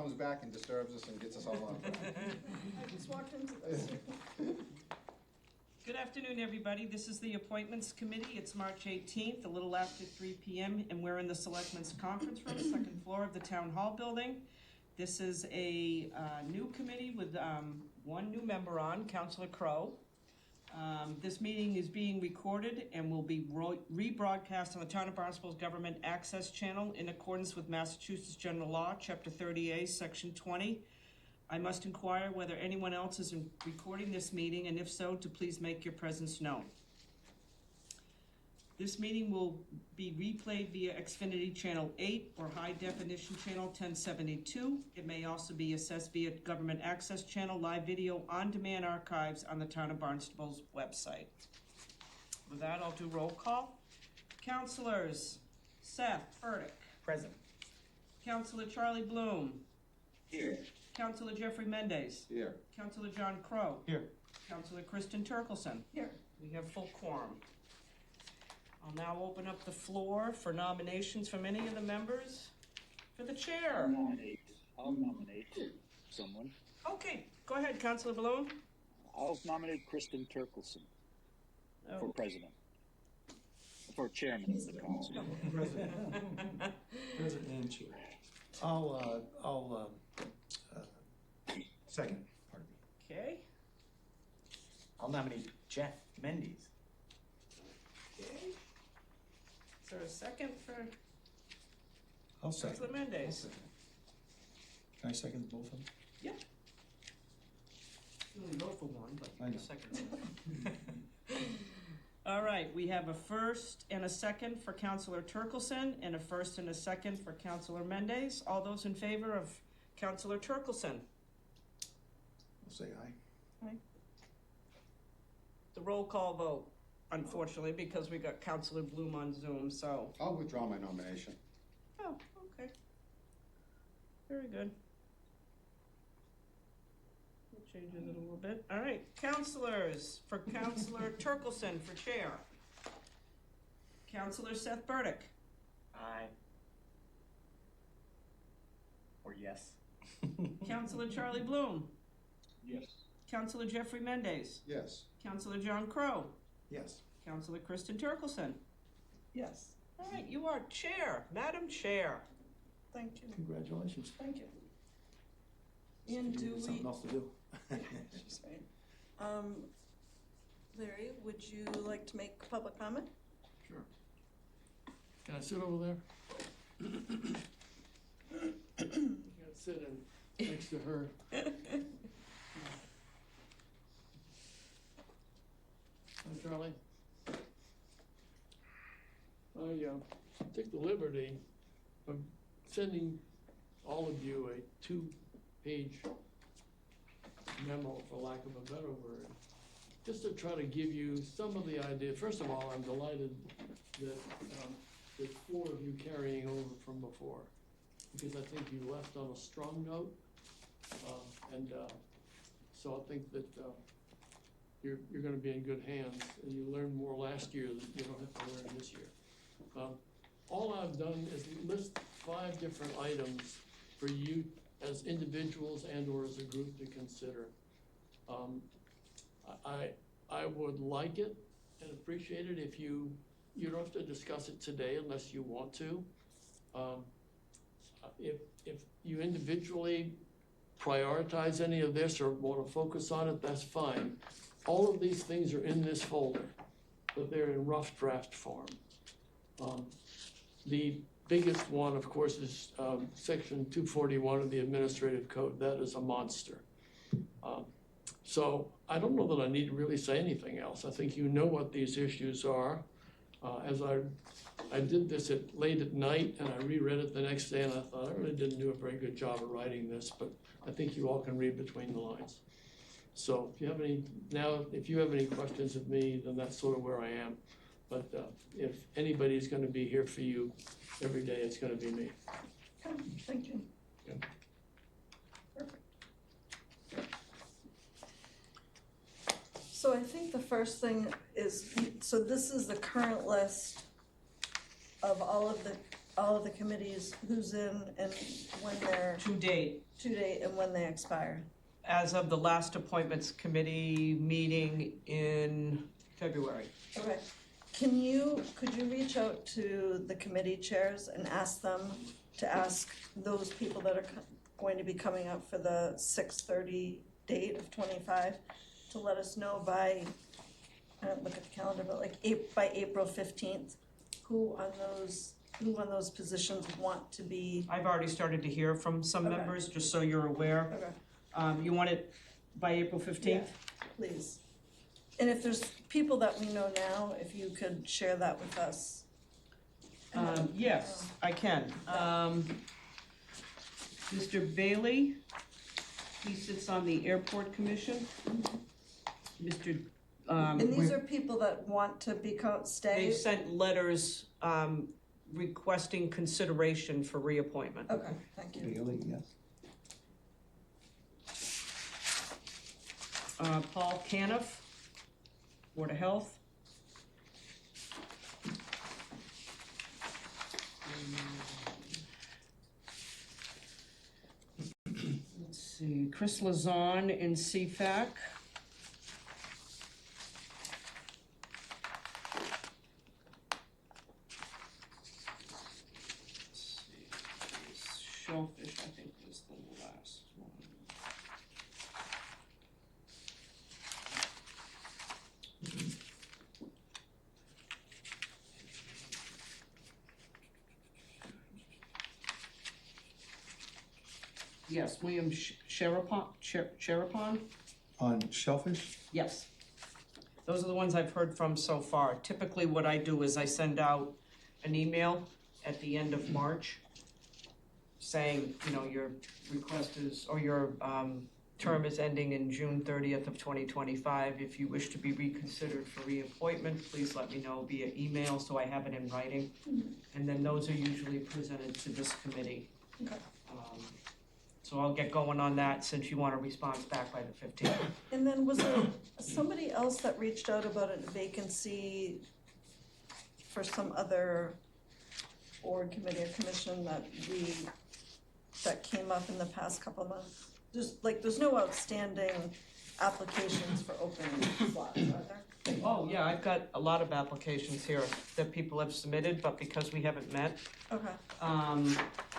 comes back and disturbs us and gets us all on. I just walked into this. Good afternoon, everybody. This is the Appointments Committee. It's March 18th, a little after 3 p.m., and we're in the Selectmen's Conference Room, second floor of the Town Hall building. This is a new committee with one new member on, Councilor Crowe. This meeting is being recorded and will be rebroadcast on the Town of Barnstable's Government Access Channel in accordance with Massachusetts General Law, Chapter 30A, Section 20. I must inquire whether anyone else is recording this meeting, and if so, to please make your presence known. This meeting will be replayed via Xfinity Channel 8 or High Definition Channel 1072. It may also be accessed via Government Access Channel live video on-demand archives on the Town of Barnstable's website. With that, I'll do roll call. Councilors: Seth Burdick. Present. Councilor Charlie Bloom. Here. Councilor Jeffrey Mendez. Here. Councilor John Crowe. Here. Councilor Kristen Turkelson. Here. We have full quorum. I'll now open up the floor for nominations from any of the members for the chair. I'll nominate someone. Okay, go ahead, Councilor Bloom. I'll nominate Kristen Turkelson for Oh. president. For chairman of the council. President and chair. I'll second, pardon me. Okay, I'll nominate Jeff Mendes. okay. Is there a second for I'll Councilor Mendez? Can I second both of them? Yeah. You only vote for one, I know. but second. All right, we have a first and a second for Councilor Turkelson and a first and a second for Councilor Mendez. All those in favor of Councilor Turkelson? I'll say aye. The roll call vote, unfortunately, because we got Councilor Bloom on Zoom, so. I'll withdraw my nomination. Oh, okay. Very good. That changes it a little bit. All right, councilors, for Councilor Turkelson for chair. Councilor Seth Burdick. Aye. Or yes. Councilor Charlie Bloom. Yes. Councilor Jeffrey Mendez. Yes. Councilor John Crowe. Yes. Councilor Kristen Turkelson. Yes, All right, you are chair, Madam Chair. thank you, Congratulations. thank you. And do we, Something else to do. she's right. Larry, would you like to make public comment? Sure. Can I sit over there? I can't sit in next to her. Hi, Charlie. I took the liberty of sending all of you a 2-page memo, for lack of a better word, just to try to give you some of the idea. First of all, I'm delighted that there's 4 of you carrying over from before, because I think you left on a strong note, so I think that you're going to be in good hands, and you learned more last year that you don't have to learn this year. All I've done is list 5 different items for you as individuals and or as a group to consider. I would like it and appreciate it if you don't have to discuss it today unless you want to. If you individually prioritize any of this or want to focus on it, that's fine. All of these things are in this folder, but they're in rough draft form. The biggest one, of course, is Section 241 of the Administrative Code. That is a monster. So I don't know that I need to really say anything else. I think you know what these issues are. As I did this late at night, and I reread it the next day, and I thought I really didn't do a very good job of writing this, but I think you all can read between the lines. So if you have any questions of me, then that's sort of where I am. But if anybody's going to be here for you every day, it's going to be me. Okay, thank you. Yeah. Perfect. So I think the first thing is, so this is the current list of all of the all of the committees, who's in and when they're To date, to date and when they expire. as of the last appointments committee meeting in February. Okay. Could you reach out to the committee chairs and ask them to ask those people that are going to be coming up for the 6:30 date of 25 to let us know by, I don't look at the calendar, but like by April 15th, who on those positions want to be, I've already started to hear from some Okay. members, just so you're aware. okay, You want it by April 15th? please. And if there's people that we know now, if you could share that with us. Yes, I can. Mr. Bailey, he sits on the airport commission. Mr., And these are people that want to stay? they sent letters, requesting consideration for reappointment. Okay, thank you. Bailey, yes. Paul Caniff, Board of Health. Let's see, Chris Lazon in CFAC. Let's see, Shellfish, I think, was the last one. Yes, William Sherapon? On Shellfish? Yes. Those are the ones I've heard from so far. Typically, what I do is I send out an email at the end of March saying, you know, your request is, or your term is ending in June 30th of 2025. If you wish to be reconsidered for reappointment, please let me know via email so I have it in writing. And then those are usually presented to this committee. Okay. So I'll get going on that since you want a response back by the 15th. And then was there somebody else that reached out about a vacancy for some other board, committee, or commission that came up in the past couple of months? There's no outstanding applications for open slots, are there? Oh, yeah, I've got a lot of applications here that people have submitted, but because we haven't met, Okay,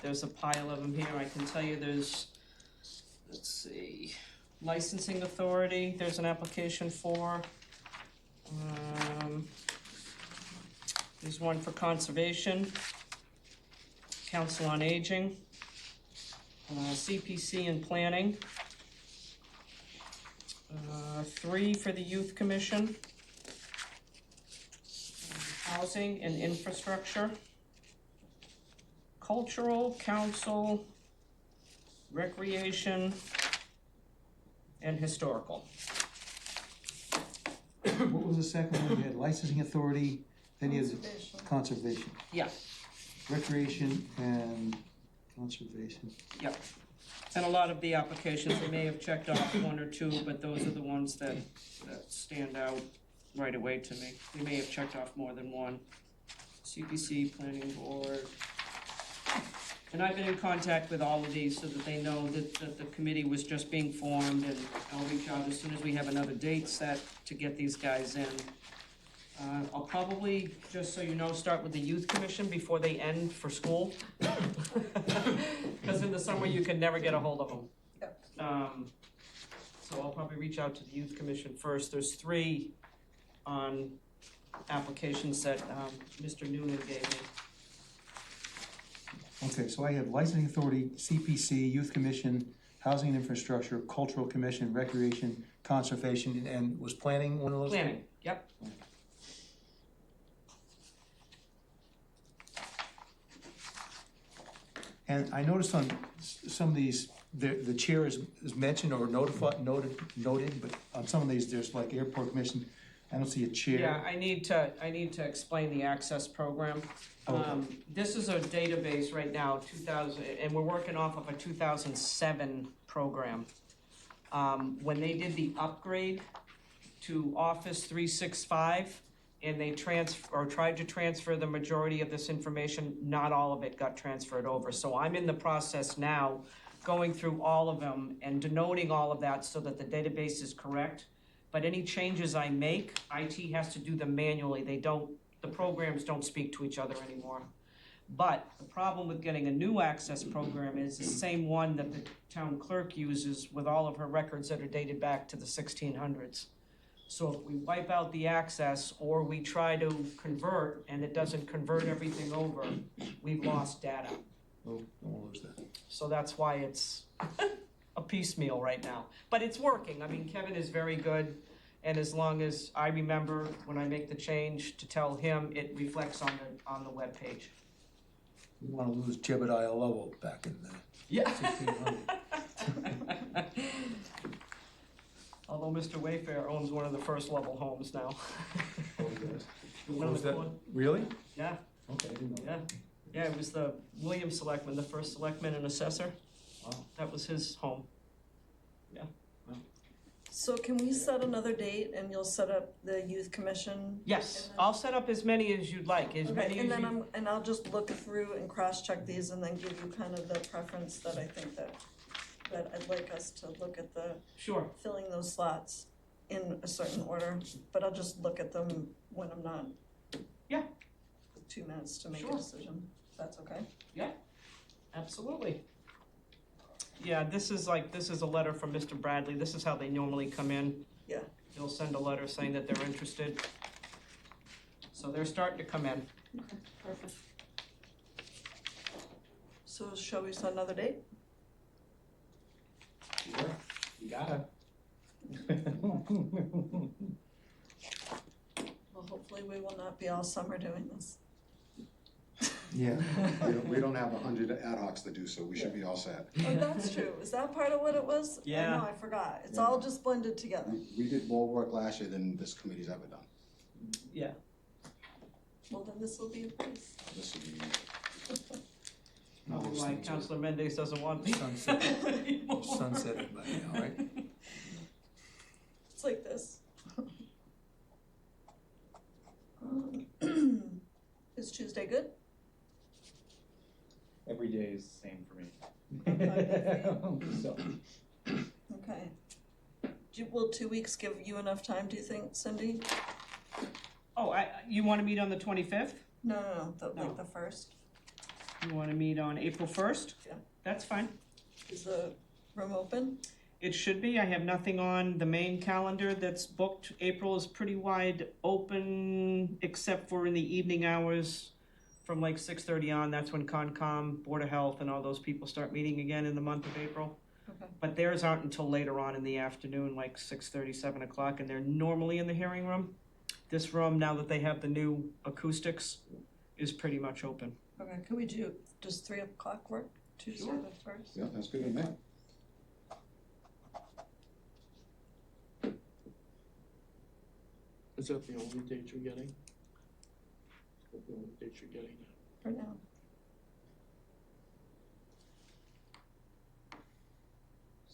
there's a pile of them here. I can tell you there's, let's see, licensing authority, there's an application for. There's one for conservation, council on aging, CPC and planning. 3 for the youth commission. Housing and infrastructure. Cultural council, recreation, and historical. What was the second one? You had licensing authority, then you had conservation. conservation, Yeah, recreation and conservation. yeah. And a lot of the applications, they may have checked off 1 or 2, but those are the ones that stand out right away to me. They may have checked off more than one. CPC, planning board. And I've been in contact with all of these so that they know that the committee was just being formed, and I'll reach out as soon as we have another date set to get these guys in. I'll probably, just so you know, start with the youth commission before they end for school. Because in the summer, you can never get a hold of them. Yep. So I'll probably reach out to the youth commission first. There's 3 on applications that Mr. Noonan gave me. Okay, so I have licensing authority, CPC, youth commission, housing and infrastructure, cultural commission, recreation, conservation, and was planning one of those? Planning, yep. And I noticed on some of these, the chair is mentioned or noted, but on some of these, there's like airport commission, I don't see a chair. Yeah, I need to explain the access program. This is a database right now, 2000, and we're working off of a 2007 program. When they did the upgrade to Office 365, and they tried to transfer the majority of this information. Not all of it got transferred over. So I'm in the process now, going through all of them and denoting all of that so that the database is correct. But any changes I make, IT has to do them manually. The programs don't speak to each other anymore. But the problem with getting a new access program is the same one that the town clerk uses with all of her records that are dated back to the 1600s. So if we wipe out the access or we try to convert and it doesn't convert everything over, we've lost data. Oh, don't lose that. So that's why it's a piecemeal right now. But it's working. I mean, Kevin is very good. And as long as I remember when I make the change to tell him, it reflects on the webpage. You wanna lose Jebediah Lowell back in the Yeah. 1600s. Although Mr. Wayfair owns one of the first level homes now. Oh, he does? One Oh, of is the that- corner- Really? Yeah, Okay, I didn't know yeah. that. Yeah, it was the William selectman, the first selectman and assessor. Wow. That was his home. So can we set another date and you'll set up the youth commission? Yes, And then- I'll set up as many as you'd like, as Okay, many and as then you. I'll just look through and cross-check these and then give you kind of the preference that I think that I'd like us to look at the, Sure, filling those slots in a certain order, but I'll just look at them when I'm not. Yeah. 2 minutes to make a Sure. decision, if that's okay. absolutely. Yeah, this is a letter from Mr. Bradley. This is how they normally come in. Yeah. They'll send a letter saying that they're interested. So they're starting to come in. Okay, perfect. So shall we set another date? Sure, you gotta. Well, hopefully we will not be all summer doing this. Yeah. We don't have 100 ad hocs to do, so we should be all set. Oh, that's true. Is that part of what it was? Yeah. Oh, no, I forgot. It's all just blended together. We did more work last year than this committee's ever done. Yeah. Well, then this will be a breeze. This will be, Probably why Councilor Mendez doesn't want me. Sunset, anymore. sunsetted by now, right? It's like this. Is Tuesday good? Every day is the same for me. So, Okay. Will 2 weeks give you enough time, do you think, Cindy? Oh, you wanna meet on the 25th? No, No. like the first. You wanna meet on April 1st? Yeah. That's fine. Is the room open? It should be. I have nothing on the main calendar that's booked. April is pretty wide open, except for in the evening hours from like 6:30 on. That's when Concom, Board of Health, and all those people start meeting again in the month of April. Okay. But theirs aren't until later on in the afternoon, like 6:30, 7 o'clock, and they're normally in the hearing room. This room, now that they have the new acoustics, is pretty much open. Okay, could we does 3 o'clock work? Tuesday Sure. the first? yeah, that's good with me. Is that the only date you're getting? Is that the only date you're getting? For now.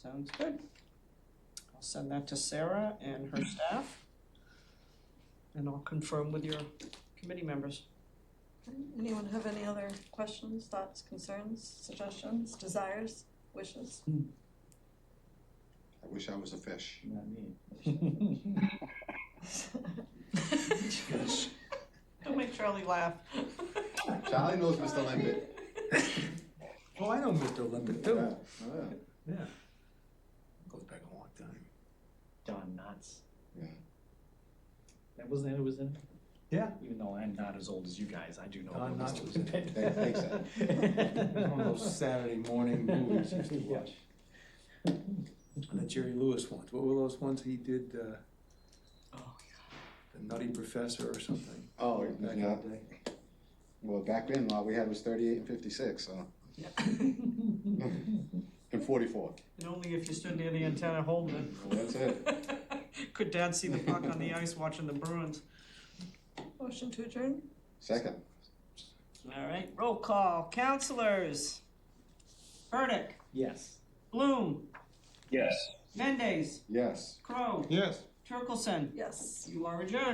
Sounds good. I'll send that to Sarah and her staff. And I'll confirm with your committee members. Okay. Anyone have any other questions, thoughts, concerns, suggestions, desires, wishes? I wish I was a fish. not me. Don't make Charlie laugh. Charlie knows Mr. Limpet. Oh, I know Mr. Limpet too. Yeah. Yeah. Goes back a long time. Don Knotts. Yeah. That wasn't who was in it? Yeah. Even though I'm not as old as you guys, I do know. Don who Knotts Mr. was in it. Limpet. Thanks, Ed. One of those Saturday morning movies you used to watch. The Jerry Lewis ones. What were those ones he did, Oh, The Nutty Professor or something? Oh, Back in yeah. the day. Well, back then, all we had was 38 and 56, so. yeah. And 44. And only if you stood near the antenna holding it. Well, that's it. Could Dad see the puck on the ice watching the Bruins? Motion to adjourn? Second. All right, roll call. Counselors. Burdick. Yes. Bloom. Yes. Mendez. Yes. Crow. Yes. Turkelson. Yes. You are adjourned.